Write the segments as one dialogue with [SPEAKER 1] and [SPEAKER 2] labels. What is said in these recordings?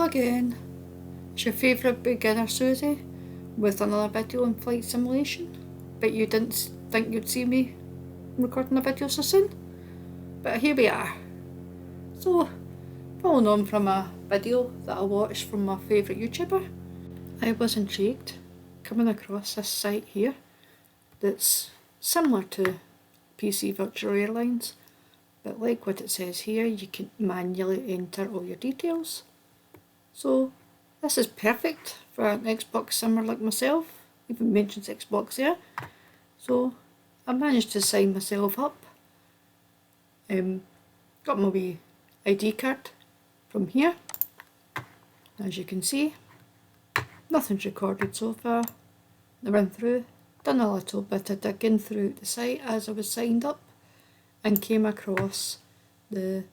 [SPEAKER 1] again, it's your favourite beginner Susie with another video on flight simulation. Bet you didn't think you'd see me recording a video so soon, but here we are. So, following on from a video that I watched from my favourite YouTuber, I was intrigued coming across this site here that's similar to PC Virtual Airlines, but like what it says here, you can manually enter all your details. So this is perfect for an Xbox simmer like myself. Even mentions Xbox there. So I managed to sign myself up. Got my wee ID card from here. As you can see, nothing's recorded so far. I ran through, done a little bit of digging through the site as I was signed up, and came across the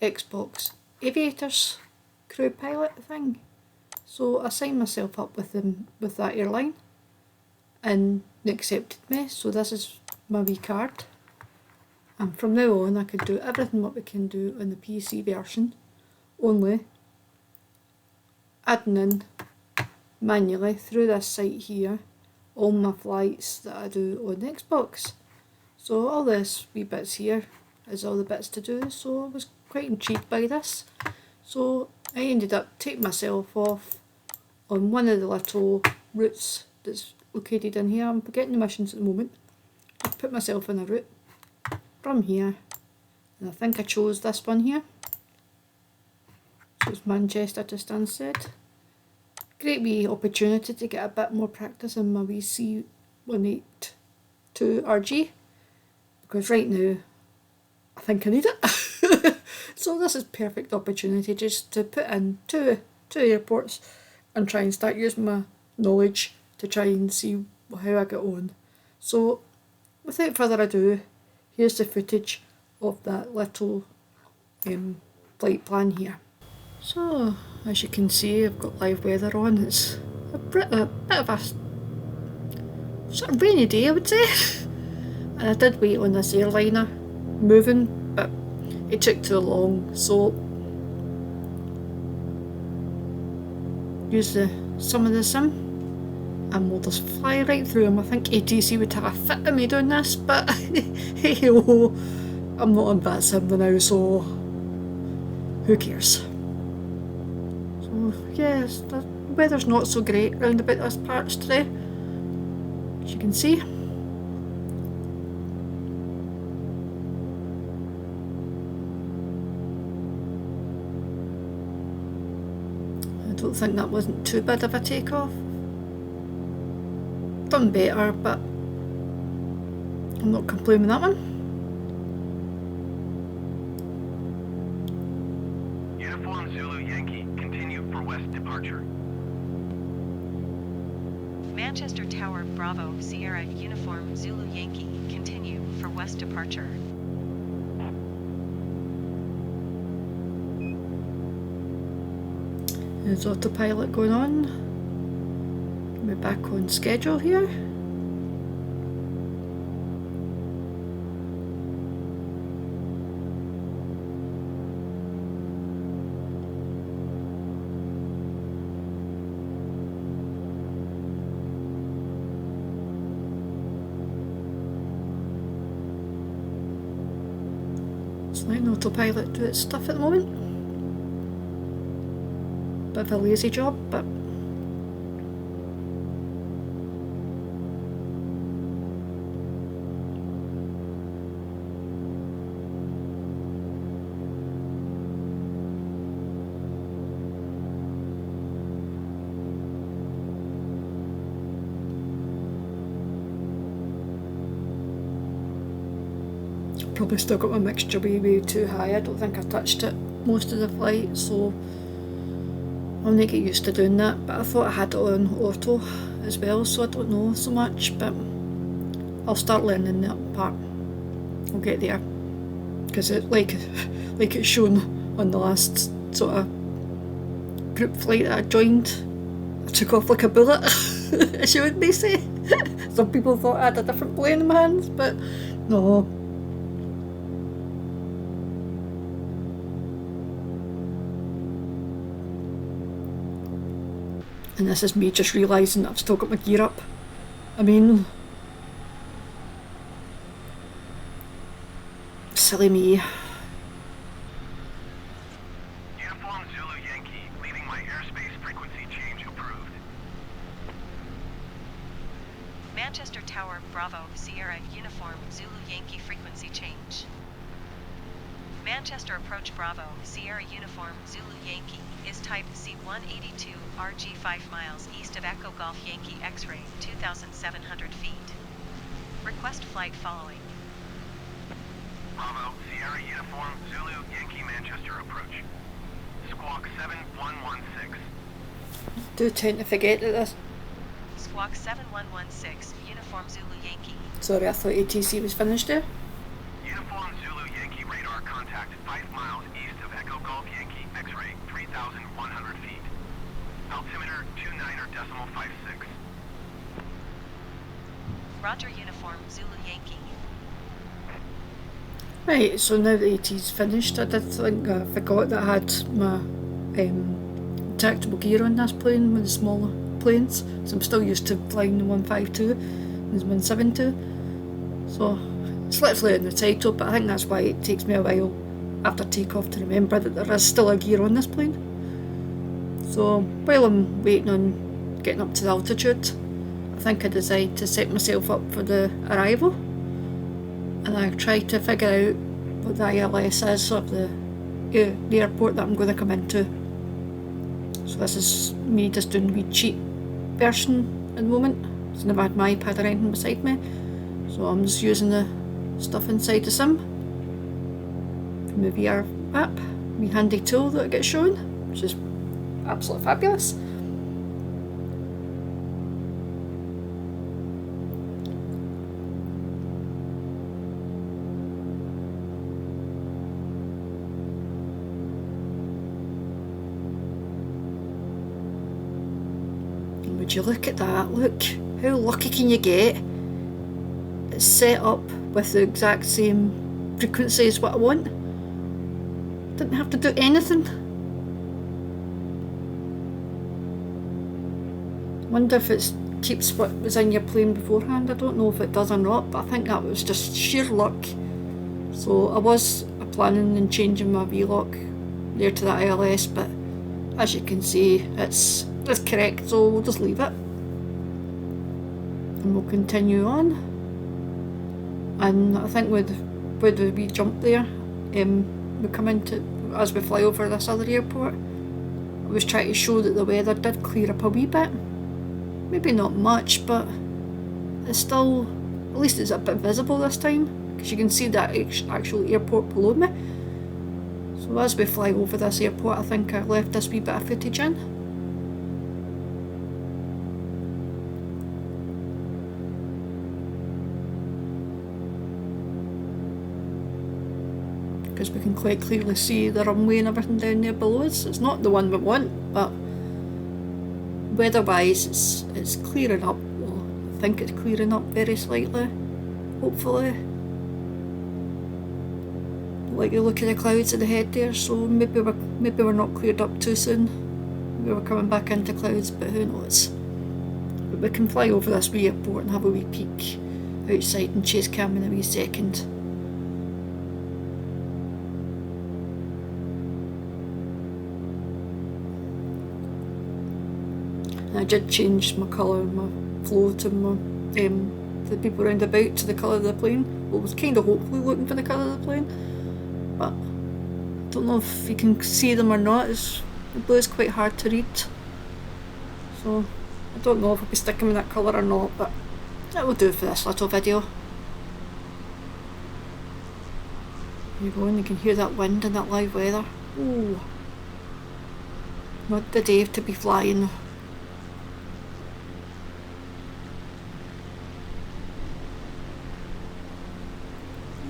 [SPEAKER 1] Xbox Aviator's crew pilot thing. So I signed myself up with them with that airline, and they accepted me. So this is my wee card, and from now on I could do everything what we can do on the PC version, only adding in manually through this site here all my flights that I do on the Xbox. So all this wee bits here is all the bits to do, so I was quite intrigued by this. So I ended up taking myself off on one of the little routes that's located in here. I'm forgetting the missions at the moment. I've put myself in a route from here, and I think I chose this one here. So it's Manchester to Stansted. Great wee opportunity to get a bit more practice in my wee C182 RG, because right now I think I need it. So this is perfect opportunity just to put in two airports and try and start using my knowledge to try and see how I get on. So without further ado, here's the footage of that little flight plan here. So as you can see, I've got live weather on. It's a bit of a sort of rainy day, I would say. And I did wait on this airliner moving, but it took too long, so use some of the sim and we'll just fly right through them. I think ATC would have a fit of me doing this, but hey ho, I'm not on that sim now, so who cares? So yes, the weather's not so great round about this parts today, as you can see. I don't think that wasn't too bad of a takeoff. Done better, but I'm not complaining that one.
[SPEAKER 2] Uniform Zulu Yankee, continue for west departure.
[SPEAKER 3] Manchester Tower Bravo Sierra Uniform Zulu Yankee, continue for west departure.
[SPEAKER 1] There's autopilot going on. We're back on schedule here. Just letting autopilot do its stuff at the moment. Bit of a lazy job, but probably still got my mixture way too high. I don't think I've touched it most of the flight, so I'll need to get used to doing that. But I thought I had it on auto as well, so I don't know so much, but I'll start learning that part. I'll get there, because it like it's shown on the last sort of group flight that I joined, I took off like a bullet, as you would say. Some people thought I had a different plane in my hands, but no. And this is me just realising that I've still got my gear up. I mean, silly me.
[SPEAKER 2] Uniform Zulu Yankee, leaving my airspace frequency change approved.
[SPEAKER 3] Manchester Tower Bravo Sierra Uniform Zulu Yankee frequency change. Manchester Approach Bravo Sierra Uniform Zulu Yankee is type C182 RG 5 miles east of Echo Golf Yankee X-ray 2,700 feet. Request flight following.
[SPEAKER 2] Bravo, Sierra Uniform Zulu Yankee Manchester approach. Squawk 7116.
[SPEAKER 1] Do tend to forget that this.
[SPEAKER 3] Squawk 7116 Uniform Zulu Yankee.
[SPEAKER 1] Sorry, I thought ATC was finished there.
[SPEAKER 2] Uniform Zulu Yankee radar contact 5 miles east of Echo Golf Yankee X-ray 3,100 feet. Altimeter 29.56.
[SPEAKER 3] Roger Uniform Zulu Yankee.
[SPEAKER 1] Right, so now the AT's finished, I did think I forgot that I had my retractable gear on this plane with the smaller planes, so I'm still used to flying the 152 and the 172. So it's literally on the title, but I think that's why it takes me a while after takeoff to remember that there is still a gear on this plane. So while I'm waiting on getting up to the altitude, I think I decided to set myself up for the arrival. And I try to figure out what the ILS is of the airport that I'm going to come into. So this is me just doing the wee cheap version at the moment. I've never had my iPad or anything beside me, so I'm just using the stuff inside the sim from the VR app, my handy tool that gets shown, which is absolutely fabulous. Would you look at that? Look, how lucky can you get? It's set up with the exact same frequency as what I want. Didn't have to do anything. Wonder if it keeps what was in your plane beforehand. I don't know if it does or not, but I think that was just sheer luck. So I was planning on changing my VLOC there to the ILS, but as you can see, it's correct, so we'll just leave it and we'll continue on. And I think with the wee jump there, we come into, as we fly over this other airport, I was trying to show that the weather did clear up a wee bit, maybe not much, but it's still, at least it's a bit visible this time, because you can see that actual airport below me. So as we fly over this airport, I think I left this wee bit of footage in. Because we can quite clearly see the runway and everything down there below us. It's not the one we want, but weather-wise it's clearing up. Well, I think it's clearing up very slightly, hopefully. Like the look of the clouds ahead there, so maybe we're not cleared up too soon. Maybe we're coming back into clouds, but who knows. But we can fly over this wee airport and have a wee peek outside and chase cam in a wee second. I did change my colour and my flow to my the people round about to the colour of the plane. Well, I was kind of hopefully looking for the colour of the plane, but I don't know if you can see them or not. The blue is quite hard to read, so I don't know if I'll be sticking with that colour or not, but that will do for this little video. There you go, and you can hear that wind and that live weather. Ooh, not the day to be flying.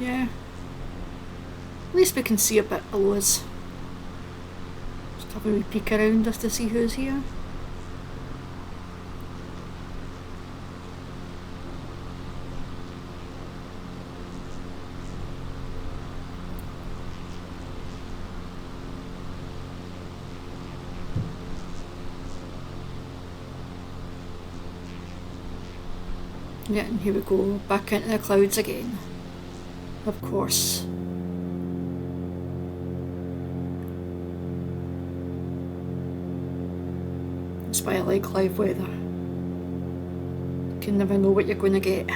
[SPEAKER 1] Yeah, at least we can see a bit below us. Just have a wee peek around just to see who's here. Yeah, and here we go, back into the clouds again. Of course. That's why I like live weather. You can never know what you're going to get.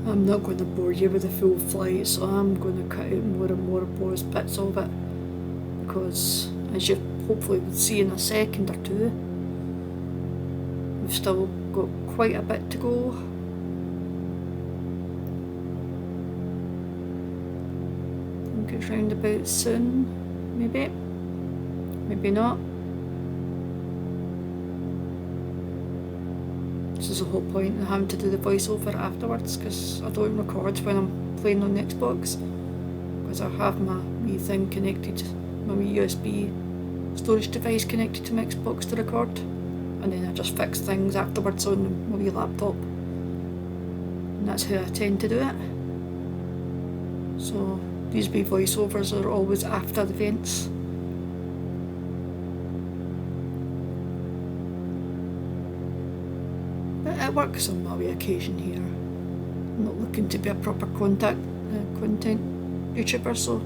[SPEAKER 1] I'm not going to bore you with the full flight, so I'm going to cut out more and more bits of it, because as you hopefully will see in a second or two, we've still got quite a bit to go. I think it's round about soon, maybe not. This is the whole point of having to do the voiceover afterwards, because I don't record when I'm playing on the Xbox, because I have my wee thing connected, my wee USB storage device connected to my Xbox to record, and then I just fix things afterwards on my wee laptop, and that's how I tend to do it. So these wee voiceovers are always after the events. But it works on my wee occasion here. I'm not looking to be a proper content YouTuber, so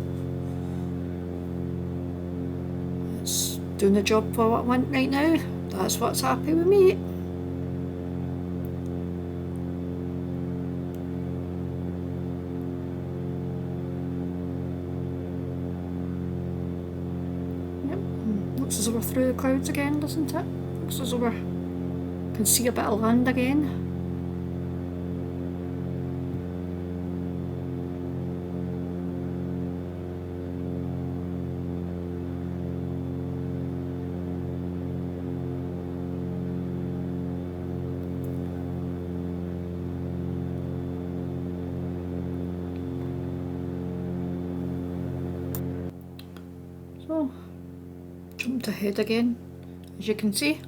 [SPEAKER 1] it's doing the job for what I want right now. That's what's happy with me. Yep, looks as though we're through the clouds again, doesn't it? Looks as though we can see a bit of land again. So, jumped ahead again, as you can see.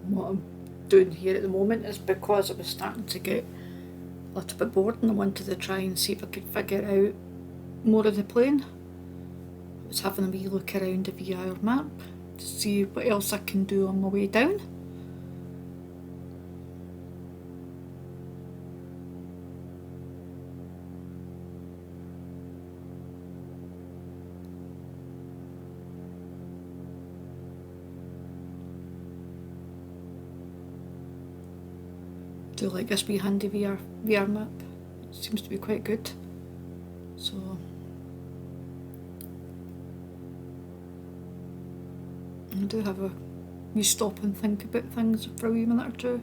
[SPEAKER 1] What I'm doing here at the moment is because I was starting to get a little bit bored and I wanted to try and see if I could figure out more of the plane. I was having a wee look around the VR map to see what else I can do on my way down. I do like this wee handy VR map. It seems to be quite good. So I do have a wee stop and think about things for a wee minute or two.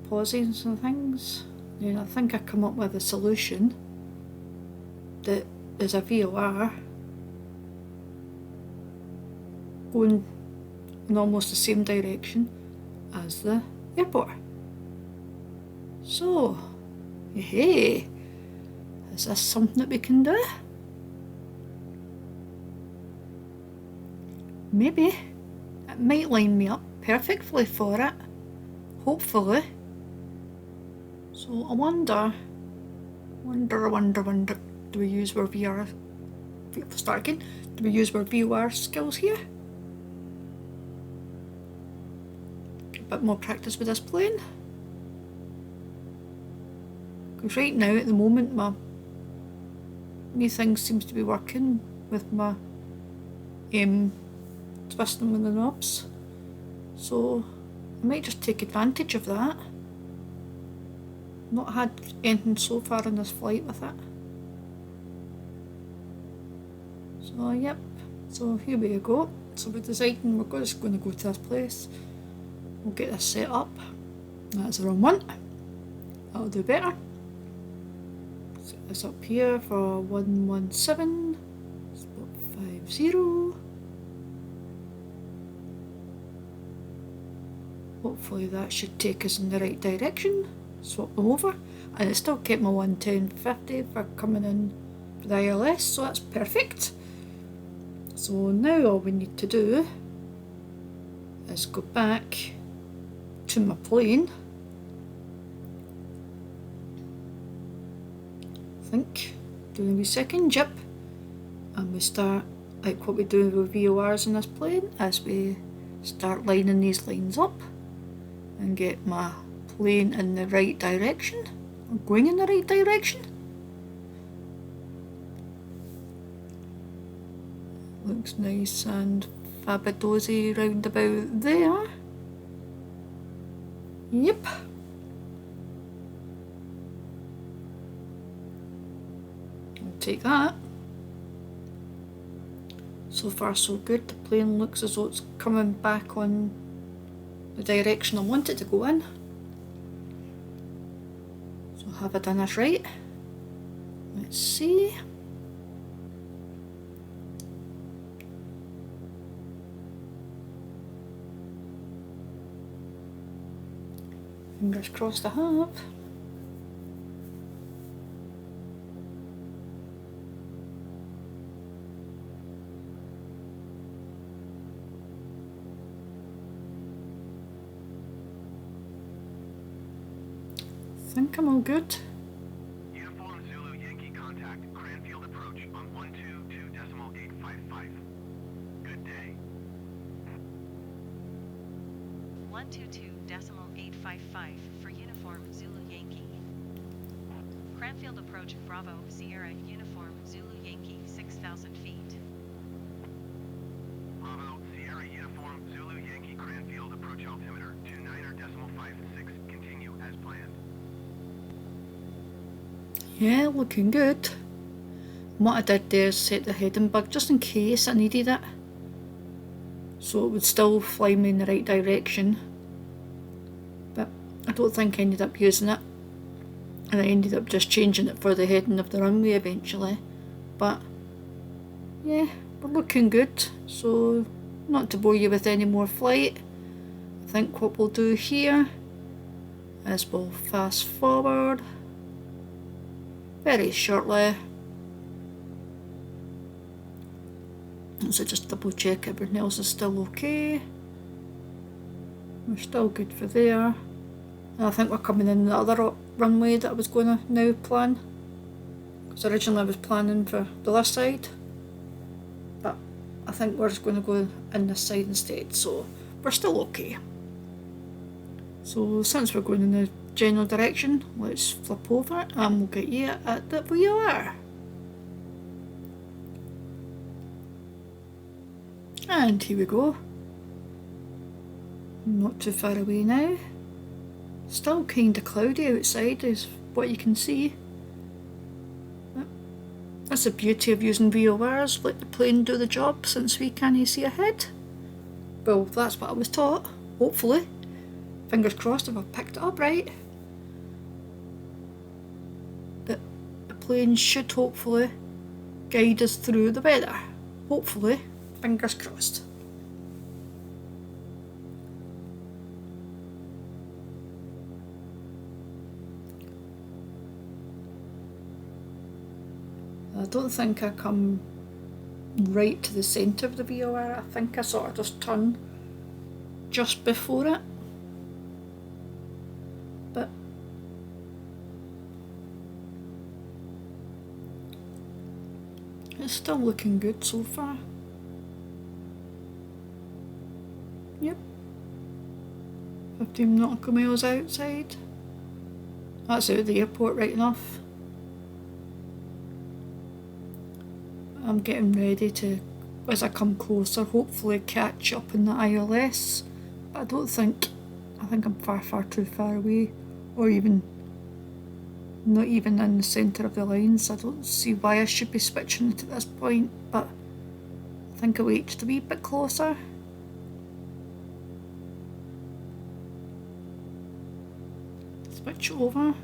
[SPEAKER 1] Pauses and things. And I think I come up with a solution that is a VOR going in almost the same direction as the airport. So, hey, is this something that we can do? Maybe. It might line me up perfectly for it. Hopefully. So I wonder, do we use our VR, start again, do we use our VOR skills here? Get a bit more practice with this plane. Because right now, at the moment, my new thing seems to be working with my twisting with the knobs. So I might just take advantage of that. Not had anything so far in this flight with it. So yep, so here we go. So we're deciding we're just going to go to this place. We'll get this set up. That's the wrong one. That'll do better. Set this up here for 117, spot 50. Hopefully that should take us in the right direction. Swap them over, and it still kept my 110.50 for coming in for the ILS, so that's perfect. So now all we need to do is go back to my plane. I think do a wee second jip, and we start like what we do with VORs in this plane, as we start lining these lines up and get my plane in the right direction, or going in the right direction. Looks nice and fabadozy round about there. Yep. I'll take that. So far so good. The plane looks as though it's coming back on the direction I want it to go in. So have I done this right? Let's see. Fingers crossed I have. I think I'm all good.
[SPEAKER 2] Uniform Zulu Yankee contact Cranfield approach on 122.855. Good day.
[SPEAKER 3] 122.855 for Uniform Zulu Yankee. Cranfield approach Bravo Sierra Uniform Zulu Yankee 6,000 feet.
[SPEAKER 2] Bravo Sierra Uniform Zulu Yankee Cranfield approach altimeter 29.56. Continue as planned.
[SPEAKER 1] Yeah, looking good. What I did there is set the heading bug just in case I needed it, so it would still fly me in the right direction. But I don't think I ended up using it, and I ended up just changing it for the heading of the runway eventually. But yeah, we're looking good. So not to bore you with any more flight, I think what we'll do here is we'll fast forward very shortly. So just double check everything else is still okay. We're still good for there. And I think we're coming in the other runway that I was going to now plan. Because originally I was planning for the left side. But I think we're just going to go in this side instead. So we're still okay. So since we're going in the general direction, let's flip over and we'll get you at the VOR. And here we go. Not too far away now. Still kind of cloudy outside is what you can see. That's the beauty of using VORs, let the plane do the job since we can't see ahead. Well, that's what I was taught, hopefully. Fingers crossed if I've picked it up right. But the plane should hopefully guide us through the weather. Hopefully, fingers crossed. I don't think I come right to the centre of the VOR. I think I sort of just turn just before it. But it's still looking good so far. Yep. 15 nautical miles outside. That's out of the airport right enough. I'm getting ready to, as I come closer, hopefully catch up in the ILS. But I don't think, I think I'm far too far away, or even not even in the centre of the lines. I don't see why I should be switching it at this point, but I think I'll wait just a wee bit closer. Switch over.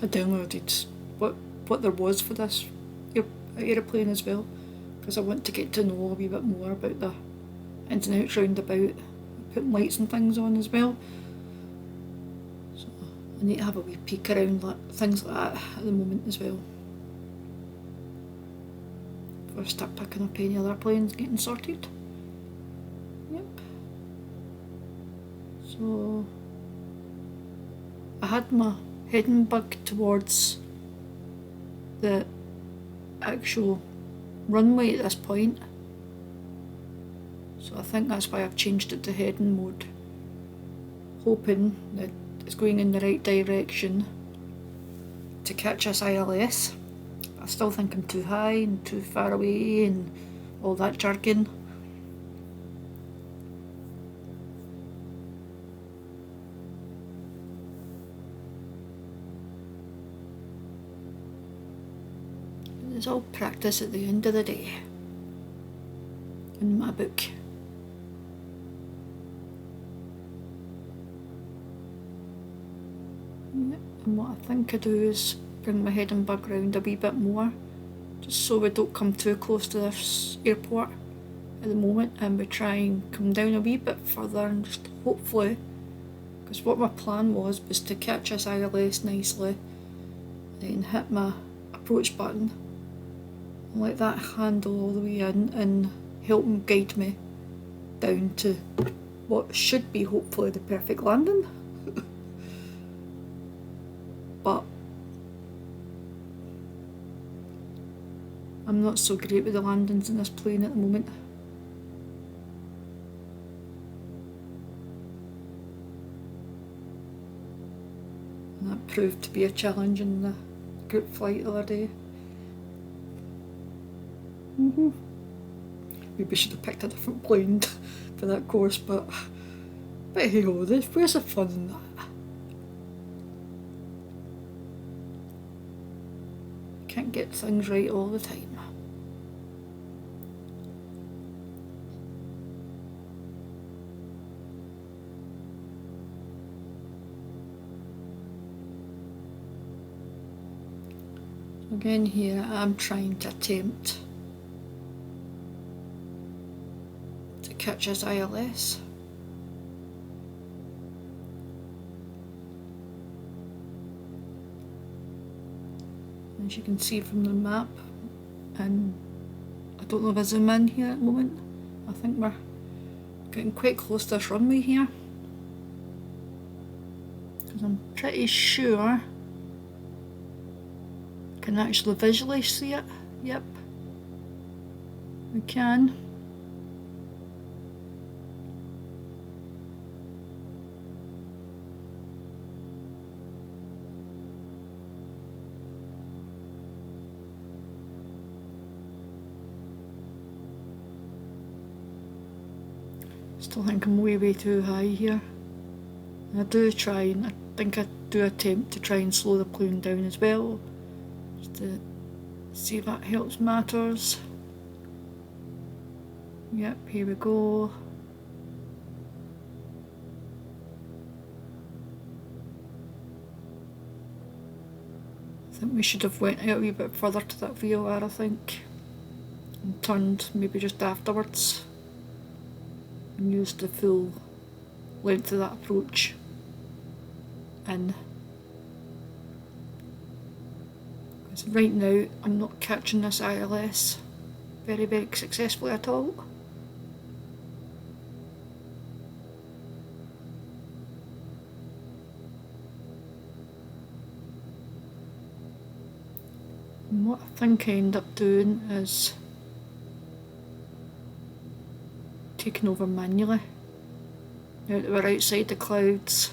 [SPEAKER 1] I downloaded what there was for this aeroplane as well, because I want to get to know a wee bit more about the ins and outs round about putting lights and things on as well. So I need to have a wee peek around things like that at the moment as well, before I start picking up any other planes getting sorted. Yep. So I had my heading bug towards the actual runway at this point, so I think that's why I've changed it to heading mode, hoping that it's going in the right direction to catch us ILS. I still think I'm too high and too far away and all that jargon. It's all practice at the end of the day, in my book. Yep. And what I think I do is bring my heading bug round a wee bit more, just so we don't come too close to this airport at the moment, and we try and come down a wee bit further and just hopefully, because what my plan was to catch us ILS nicely, then hit my approach button, let that handle all the way in and help him guide me down to what should be hopefully the perfect landing. But I'm not so great with the landings in this plane at the moment. And that proved to be a challenge in the group flight the other day. Maybe should have picked a different plane for that course, but hey ho, where's the fun in that? Can't get things right all the time. Again here I'm trying to attempt to catch us ILS. As you can see from the map, and I don't know if I zoom in here at the moment, I think we're getting quite close to this runway here, because I'm pretty sure I can actually visually see it. Yep, we can. Still think I'm way too high here. And I do try, and I think I do attempt to try and slow the plane down as well, just to see if that helps matters. Yep, here we go. I think we should have went out a wee bit further to that VOR, I think, and turned maybe just afterwards and used the full length of that approach in. Because right now I'm not catching this ILS very successfully at all. And what I think I end up doing is taking over manually, now that we're outside the clouds.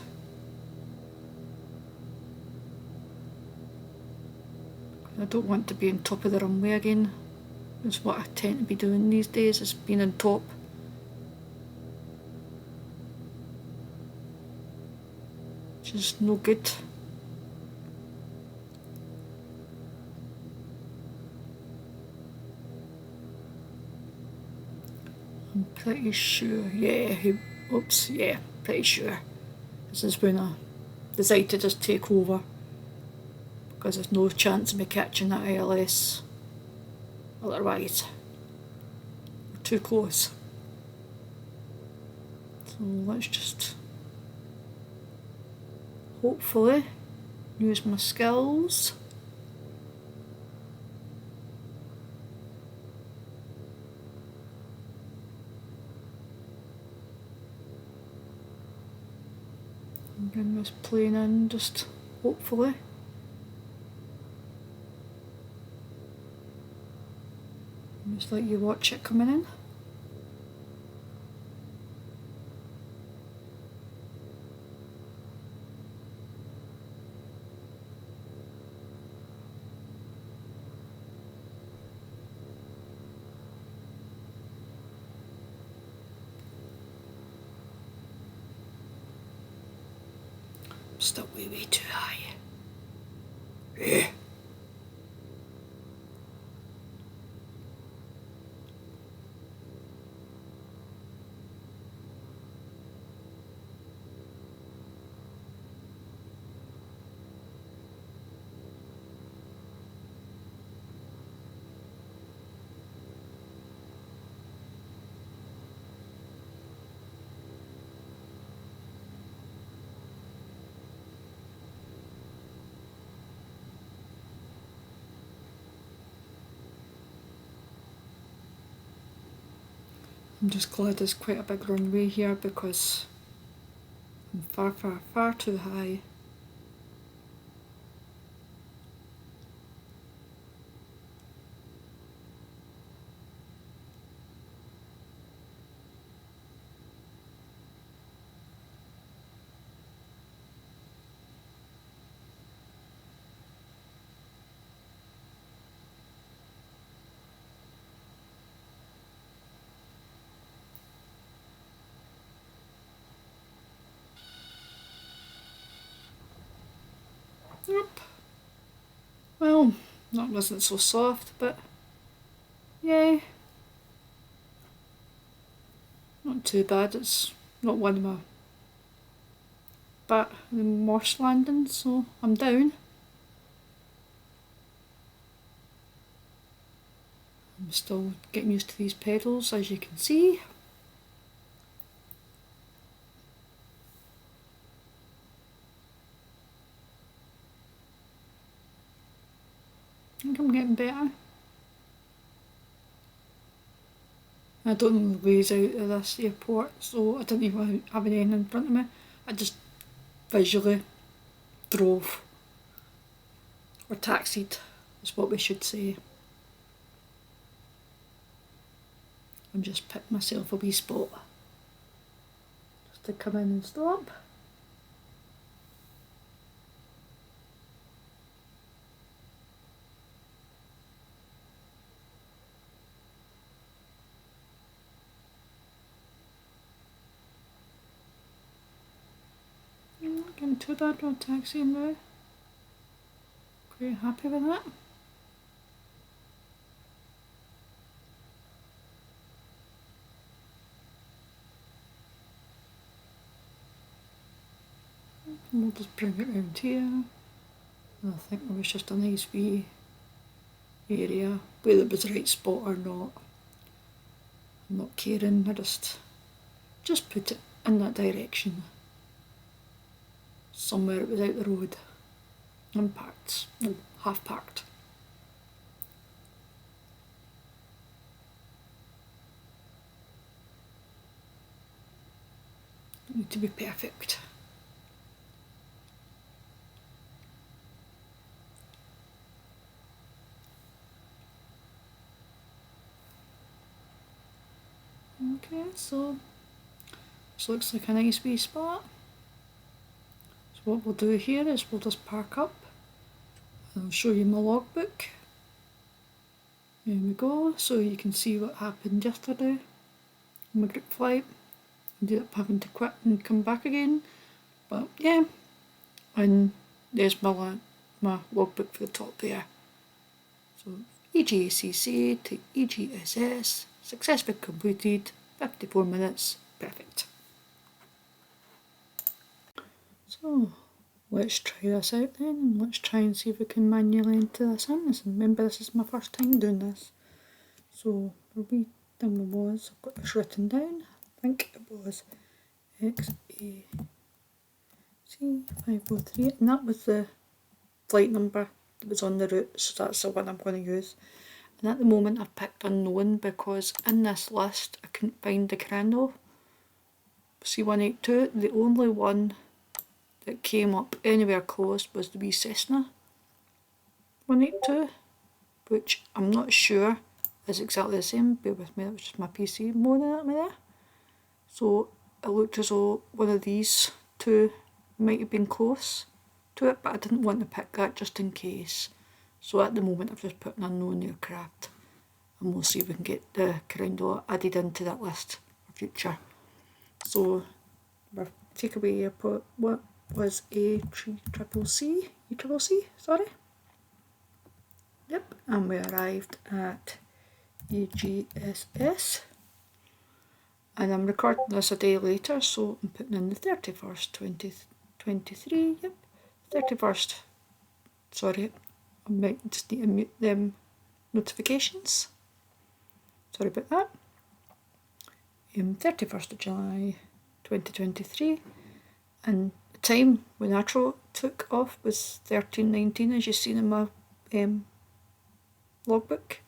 [SPEAKER 1] I don't want to be on top of the runway again. That's what I tend to be doing these days, is being on top. Which is no good. I'm pretty sure, pretty sure this is when I decided to just take over because there's no chance of me catching that ILS otherwise. We're too close. So let's just hopefully use my skills. And bring this plane in, just hopefully. Just let you watch it coming in. Still way too high. I'm just glad there's quite a big runway here because I'm far too high. Yep. Well, that wasn't so soft, but yay. Not too bad. It's not one of my worst landings, so I'm down. I'm still getting used to these pedals, as you can see. I think I'm getting better. I don't know the ways out of this airport, so I didn't even have anything in front of me. I just visually drove, or taxied is what we should say, and just picked myself a wee spot just to come in and stop. I'm not getting too bad on taxiing now. Quite happy with that. And we'll just bring it round here. And I think it was just a nice wee area, whether it was the right spot or not. I'm not caring, I just put it in that direction. Somewhere it was out the road. And parked. No, half parked. Don't need to be perfect. Okay, so this looks like a nice wee spot. So what we'll do here is we'll just park up and I'll show you my logbook. There we go, so you can see what happened yesterday on my group flight. Ended up having to quit and come back again, but yeah, and there's my logbook for the top there. So EGACC to EGSS, successfully completed, 54 minutes, perfect. So let's try this out then, and let's try and see if we can manually enter this in. Remember, this is my first time doing this. So the wee thing was, I've got this written down, I think it was XAC503, and that was the flight number that was on the route, so that's the one I'm going to use. And at the moment I've picked unknown because in this list I couldn't find the Crandall C182. The only one that came up anywhere close was the wee Cessna 182, which I'm not sure is exactly the same. Bear with me, that was just my PC moaning at me there. So it looked as though one of these two might have been close to it, but I didn't want to pick that just in case. So at the moment I've just put an unknown aircraft, and we'll see if we can get the Crandall added into that list for future. So our takeaway airport, what was ECCC, sorry. Yep, and we arrived at EGSS, and I'm recording this a day later, so I'm putting in the 31st 2023. Yep, 31st, sorry, I might just need to mute them notifications, sorry about that. 31st of July 2023, and the time when I took off was 13:19, as you've seen in my logbook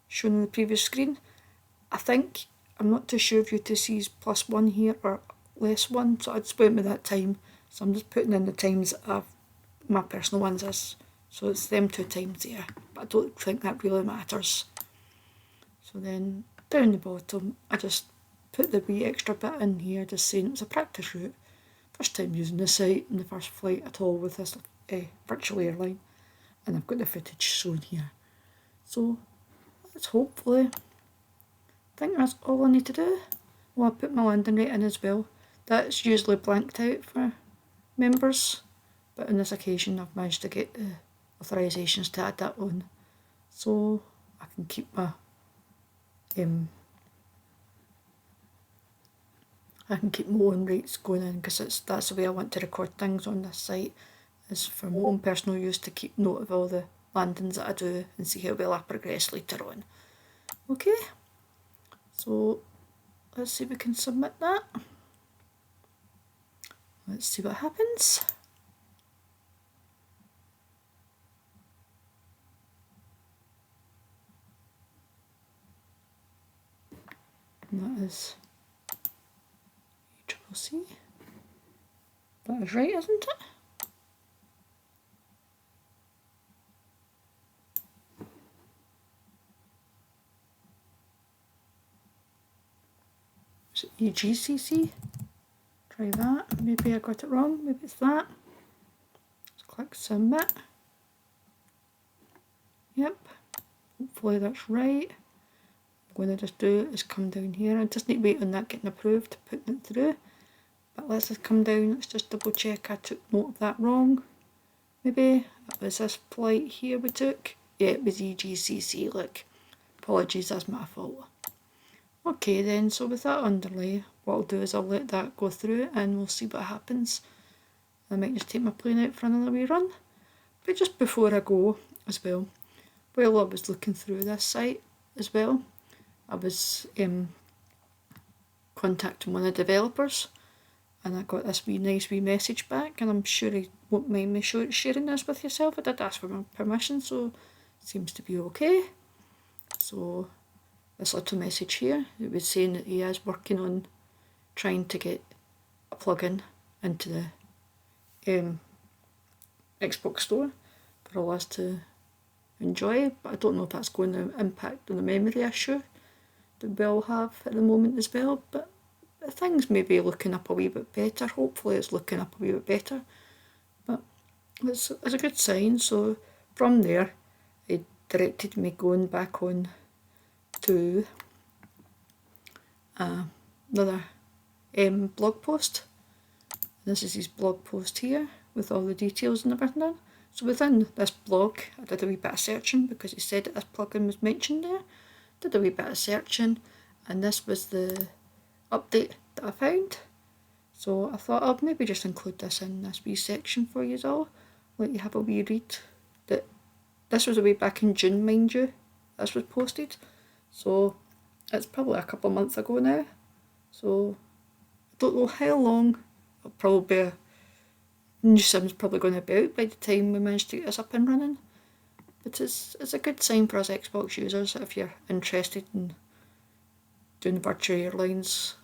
[SPEAKER 1] shown on the previous screen. I think, I'm not too sure if UTC's +1 here or less 1, so I just went with that time. So I'm just putting in the times of my personal ones as, so it's them 2 times there, but I don't think that really matters. So then down the bottom I just put the wee extra bit in here, just saying it was a practice route. First time using the site and the first flight at all with this virtual airline, and I've got the footage shown here. So let's hopefully, I think that's all I need to do. Well, I put my landing rate in as well. That's usually blanked out for members, but on this occasion I've managed to get the authorisations to add that on, so I can keep my own rates going in, because that's the way I want to record things on this site, is for my own personal use, to keep note of all the landings that I do and see how well I progress later on. Okay, so let's see if we can submit that. Let's see what happens. And that is ECCC. That is right, isn't it? Is it EGCC? Try that. Maybe I got it wrong. Maybe it's that. Let's click submit. Yep. Hopefully that's right. What I'm going to just do is come down here. I just need to wait on that getting approved to put it through. But let's just come down. Let's just double check I took note of that wrong. Maybe it was this flight here we took. Yeah, it was EGCC. Look, apologies, that's my fault. Okay then, so with that underlay, what I'll do is I'll let that go through and we'll see what happens. I might just take my plane out for another wee run. But just before I go as well, while I was looking through this site as well, I was contacting one of the developers, and I got this nice wee message back, and I'm sure he won't mind me sharing this with yourself. I did ask for my permission, so it seems to be okay. So this little message here, it was saying that he is working on trying to get a plug-in into the Xbox store for all us to enjoy, but I don't know if that's going to impact on the memory issue that we all have at the moment as well. But things may be looking up a wee bit better. Hopefully it's looking up a wee bit better, but it's a good sign. So from there it directed me going back on to another blog post. This is his blog post here with all the details and everything in. So within this blog I did a wee bit of searching, because he said that this plugin was mentioned there. Did a wee bit of searching, and this was the update that I found. So I thought I'll maybe just include this in this wee section for you all, let you have a wee read. This was way back in June, mind you, this was posted, so it's probably a couple of months ago now, so I don't know how long it'll probably be. New sim's probably going to be out by the time we manage to get this up and running, but it's a good sign for us Xbox users if you're interested in doing virtual airlines,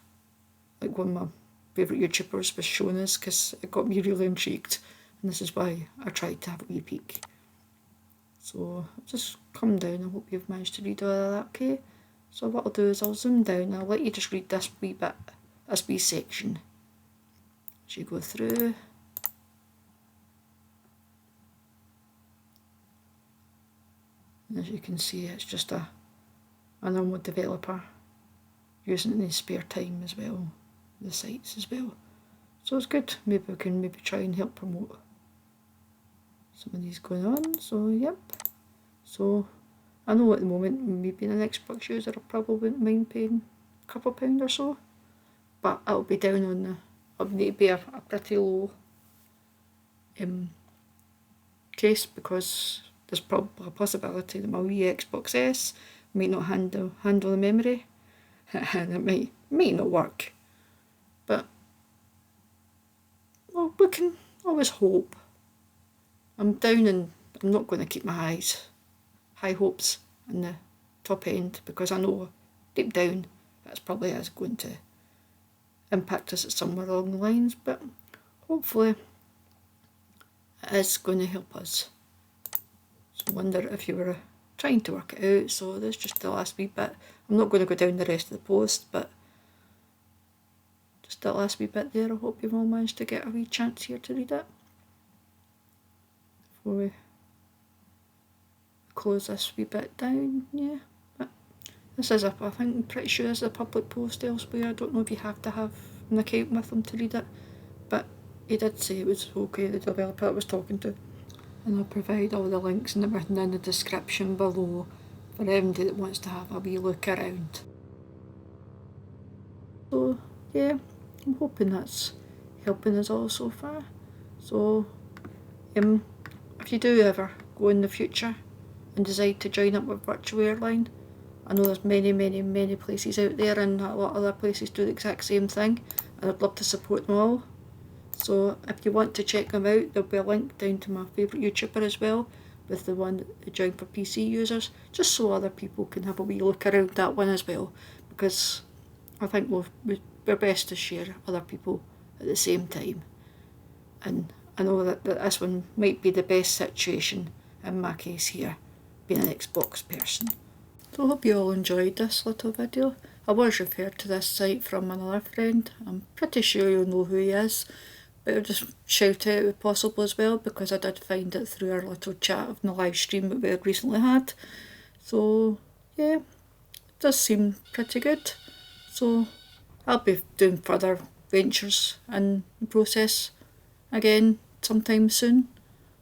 [SPEAKER 1] like one of my favourite YouTubers was showing us, because it got me really intrigued, and this is why I tried to have a wee peek. So I'll just come down. I hope you've managed to read all of that okay. So what I'll do is I'll zoom down. I'll let you just read this wee bit, this wee section as you go through. And as you can see, it's just a normal developer using it in his spare time as well, the sites as well. So it's good. Maybe we can try and help promote some of these going on. So yep. So I know at the moment, me being an Xbox user, I probably wouldn't mind paying a couple of £1 or so, but it'll be down on the, it'll need to be a pretty low case, because there's probably a possibility that my wee Xbox S might not handle the memory and it might not work, but well, we can always hope. I'm down, and I'm not going to keep my high hopes in the top end, because I know deep down that's probably is going to impact us somewhere along the lines, but hopefully it is going to help us. So I wonder if you were trying to work it out. So there's just the last wee bit. I'm not going to go down the rest of the post, but just that last wee bit there. I hope you've all managed to get a wee chance here to read it before we close this wee bit down. Yeah, but this is I think I'm pretty sure this is a public post elsewhere. I don't know if you have to have an account with them to read it, but he did say it was okay, the developer I was talking to. And I'll provide all the links and everything in the description below for anybody that wants to have a wee look around. So yeah, I'm hoping that's helping us all so far. So if you do ever go in the future and decide to join up with Virtual Airline, I know there's many places out there, and a lot of other places do the exact same thing, and I'd love to support them all. So if you want to check them out, there'll be a link down to my favourite YouTuber as well, with the one that joined for PC users, just so other people can have a wee look around that one as well, because I think we're best to share other people at the same time. And I know that this one might be the best situation in my case here, being an Xbox person. So I hope you all enjoyed this little video. I was referred to this site from another friend. I'm pretty sure you'll know who he is, but I'll just shout out if possible as well, because I did find it through our little chat of the live stream that we had recently had. So yeah, it does seem pretty good. So I'll be doing further ventures in the process again sometime soon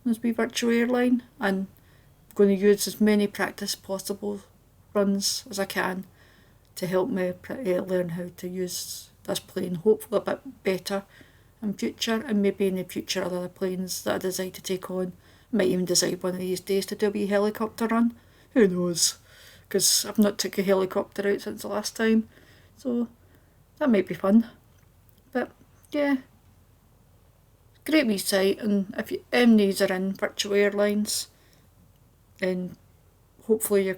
[SPEAKER 1] as we Virtual Airline, and I'm going to use as many practice possible runs as I can to help me learn how to use this plane, hopefully a bit better in future, and maybe in the future other planes that I decide to take on. I might even decide one of these days to do a wee helicopter run. Who knows? Because I've not took a helicopter out since the last time, so that might be fun. But yeah, great wee site, and if you these are in Virtual Airlines, then hopefully your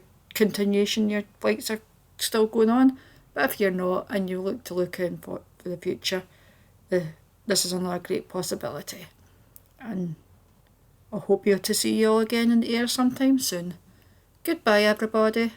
[SPEAKER 1] flights are still going on. But if you're not, and you look in for the future, this is another great possibility. And I hope to see you all again in the air sometime soon. Goodbye everybody.